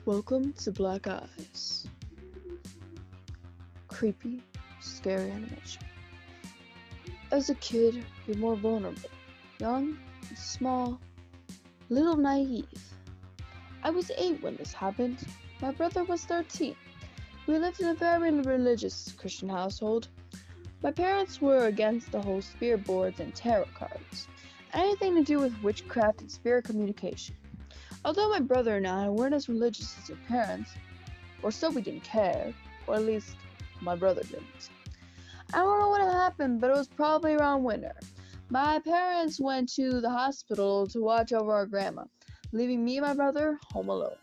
Welcome to Black Eyes. Creepy, scary animation. As a kid, you're more vulnerable. Young, small, little naive. I was 8 when this happened. My brother was 13. We lived in a very religious Christian household. My parents were against the whole spirit boards and tarot cards, anything to do with witchcraft and spirit communication. Although my brother and I weren't as religious as our parents, or so we didn't care, or at least my brother didn't. I don't know what happened, but it was probably around winter. My parents went to the hospital to watch over our grandma, leaving me and my brother home alone.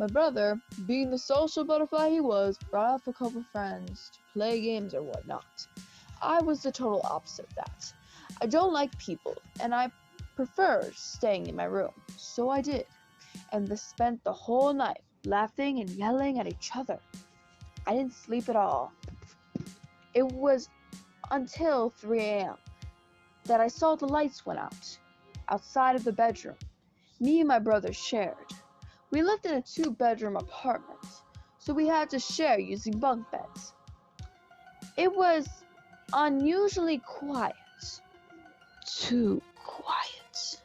My brother, being the social butterfly he was, brought up a couple friends to play games or whatnot. I was the total opposite of that. I don't like people, and I prefer staying in my room, so I did. And they spent the whole night laughing and yelling at each other. I didn't sleep at all. It was until 3 a.m. that I saw the lights went out, outside of the bedroom me and my brother shared. We lived in a 2-bedroom apartment, so we had to share using bunk beds. It was unusually quiet. Too quiet.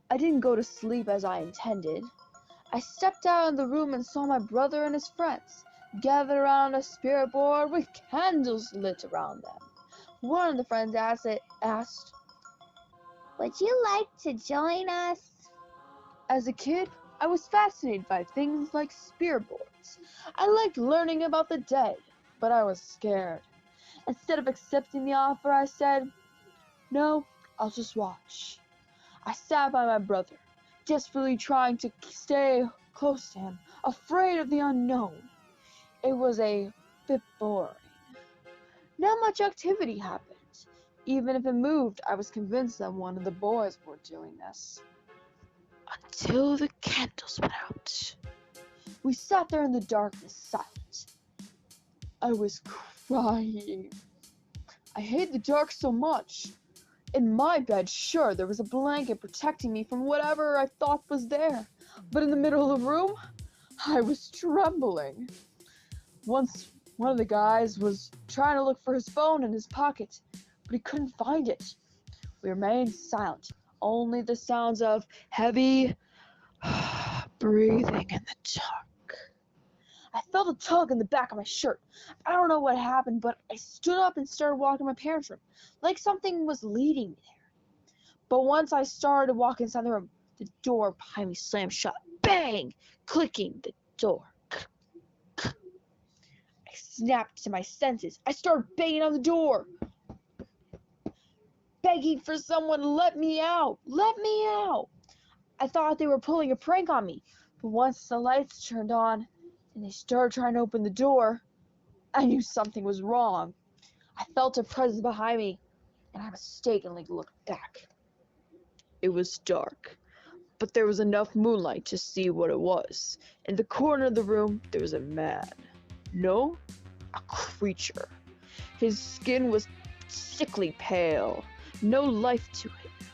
I didn't go to sleep as I intended. I stepped out in the room and saw my brother and his friends gathered around a spirit board with candles lit around them. One of the friends asked, "Would you like to join us?" as a kid, I was fascinated by things like spirit boards. I liked learning about the dead, but I was scared. Instead of accepting the offer, I said, "No, I'll just watch." I sat by my brother, desperately trying to stay close to him, afraid of the unknown. It was a bit boring. Not much activity happened. Even if it moved, I was convinced that one of the boys were doing this. Until the candles went out. We sat there in the darkness, silent. I was crying. I hate the dark so much. In my bed, sure, there was a blanket protecting me from whatever I thought was there. But in the middle of the room, I was trembling. Once, one of the guys was trying to look for his phone in his pocket, but he couldn't find it. We remained silent, only the sounds of heavy breathing in the dark. I felt a tug in the back of my shirt. I don't know what happened, but I stood up and started walking to my parents' room, like something was leading me there. But once I started to walk inside the room, the door behind me slammed shut. Bang! Clicking the door. I snapped to my senses. I started banging on the door, begging for someone to let me out. Let me out! I thought they were pulling a prank on me, but once the lights turned on and they started trying to open the door, I knew something was wrong. I felt a presence behind me, and I mistakenly looked back. It was dark, but there was enough moonlight to see what it was. In the corner of the room, there was a man. No, a creature. His skin was sickly pale, no life to it.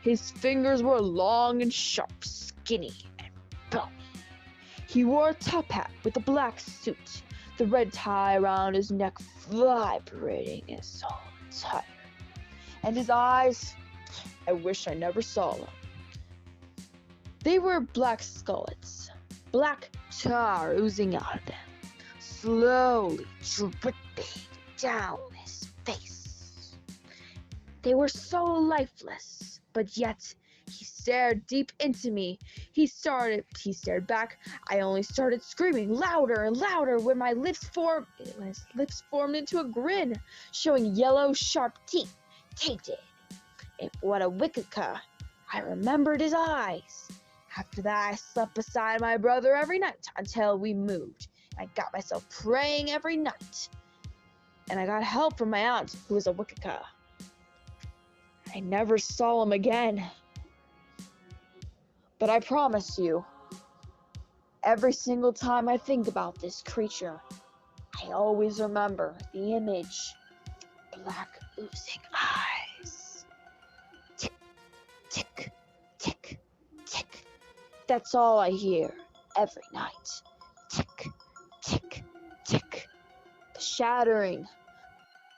His fingers were long and sharp, skinny and bony. He wore a top hat with a black suit, the red tie around his neck vibrating his whole attire. And his eyes, I wish I never saw them. They were black skullets, black tar oozing out of them, slowly dripping down his face. They were so lifeless, but yet he stared deep into me. He stared back. I only started screaming louder and louder when his lips formed into a grin, showing yellow, sharp teeth, tainted. And what a wicked-ca. I remembered his eyes. After that, I slept beside my brother every night until we moved. I got myself praying every night. And I got help from my aunt, who was a wicked-ca. I never saw him again. But I promise you, every single time I think about this creature, I always remember the image. Black oozing eyes. Tick, tick, tick, tick. That's all I hear. every night. Tick, tick, tick. The shattering